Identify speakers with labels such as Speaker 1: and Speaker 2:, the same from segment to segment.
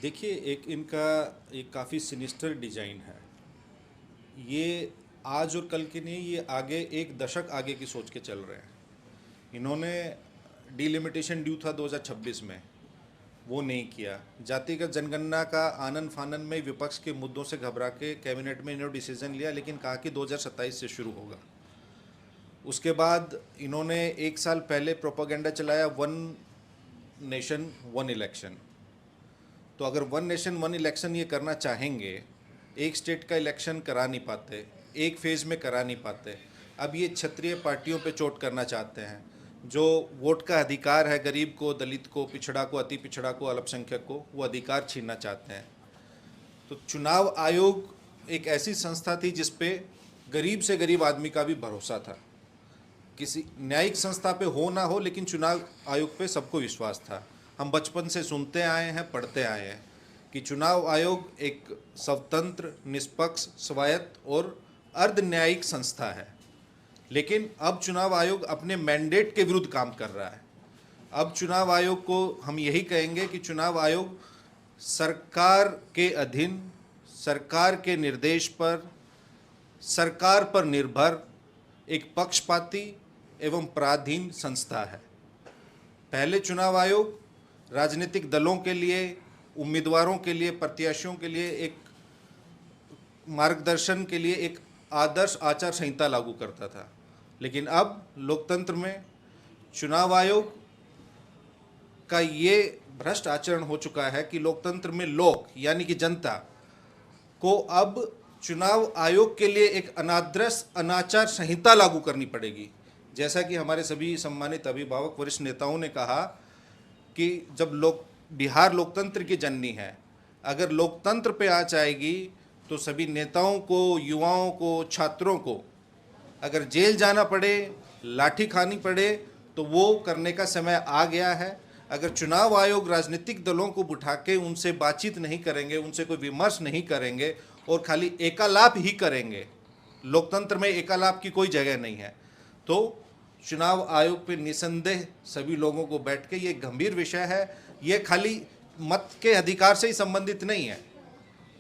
Speaker 1: देखिए, एक इनका एक काफ़ी सिनिस्टर डिजाइन है। ये आज और कल के नहीं, ये आगे एक दशक आगे की सोच के चल रहे हैं। इन्होंने डिलिमिटेशन ड्यू था 2026 में, वो नहीं किया। जातिगत जनगणना का आनन फानन में विपक्ष के मुद्दों से घबरा के कैबिनेट में इन्होंने डिसीजन लिया, लेकिन कहा कि 2027 से शुरू होगा। उसके बाद इन्होंने एक साल पहले प्रोपागेंडा चलाया, वन नेशन वन इलेक्शन। तो अगर वन नेशन वन इलेक्शन ये करना चाहेंगे, एक स्टेट का इलेक्शन करा नहीं पाते, एक फेज़ में करा नहीं पाते। अब ये क्षत्रिय पार्टियों पे चोट करना चाहते हैं। जो वोट का अधिकार है गरीब को, दलित को, पिछड़ा को, अति पिछड़ा को, अल्पसंख्यक को, वो अधिकार छीनना चाहते हैं। तो चुनाव आयोग एक ऐसी संस्था थी जिस पे गरीब से गरीब आदमी का भी भरोसा था। किसी न्यायिक संस्था पे हो ना हो, लेकिन चुनाव आयोग पे सबको विश्वास था। हम बचपन से सुनते आए हैं, पढ़ते आए हैं कि चुनाव आयोग एक स्वतंत्र, निष्पक्ष, स्वायत्त और अर्ध न्यायिक संस्था है। लेकिन अब चुनाव आयोग अपने मैंडेट के विरुद्ध काम कर रहा है। अब चुनाव आयोग को हम यही कहेंगे कि चुनाव आयोग सरकार के अधीन, सरकार के निर्देश पर, सरकार पर निर्भर एक पक्षपाती एवं पराधीन संस्था है। पहले चुनाव आयोग राजनीतिक दलों के लिए, उम्मीदवारों के लिए, प्रत्याशियों के लिए एक मार्गदर्शन के लिए एक आदर्श आचार संहिता लागू करता था। लेकिन अब लोकतंत्र में चुनाव आयोग का ये भ्रष्ट आचरण हो चुका है कि लोकतंत्र में लोग यानी कि जनता को अब चुनाव आयोग के लिए एक अनादर्श अनाचार संहिता लागू करनी पड़ेगी। जैसा कि हमारे सभी सम्मानित अभिभावक वरिष्ठ नेताओं ने कहा कि जब बिहार लोकतंत्र की जननी है, अगर लोकतंत्र पे आँच आएगी तो सभी नेताओं को, युवाओं को, छात्रों को अगर जेल जाना पड़े, लाठी खानी पड़े, तो वो करने का समय आ गया है। अगर चुनाव आयोग राजनीतिक दलों को बिठा के उनसे बातचीत नहीं करेंगे, उनसे कोई विमर्श नहीं करेंगे और खाली एकालाप ही करेंगे, लोकतंत्र में एकालाप की कोई जगह नहीं है, तो चुनाव आयोग पे निसंदेह सभी लोगों को बैठ के, ये गंभीर विषय है। ये खाली मत के अधिकार से ही संबंधित नहीं है,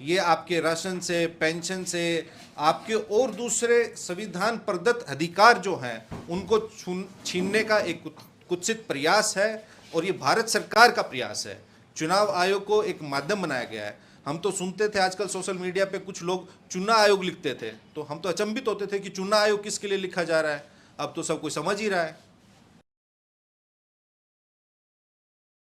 Speaker 1: ये आपके राशन से, पेंशन से, आपके और दूसरे संविधान प्रदत्त अधिकार जो हैं उनको छीनने का एक कुत्सित प्रयास है और ये भारत सरकार का प्रयास है। चुनाव आयोग को एक माध्यम बनाया गया है। हम तो सुनते थे आजकल सोशल मीडिया पे कुछ लोग चुनाव आयोग लिखते थे, तो हम तो अचंभित होते थे कि चुनाव आयोग किसके लिए लिखा जा रहा है। अब तो सब कोई समझ ही रहा है।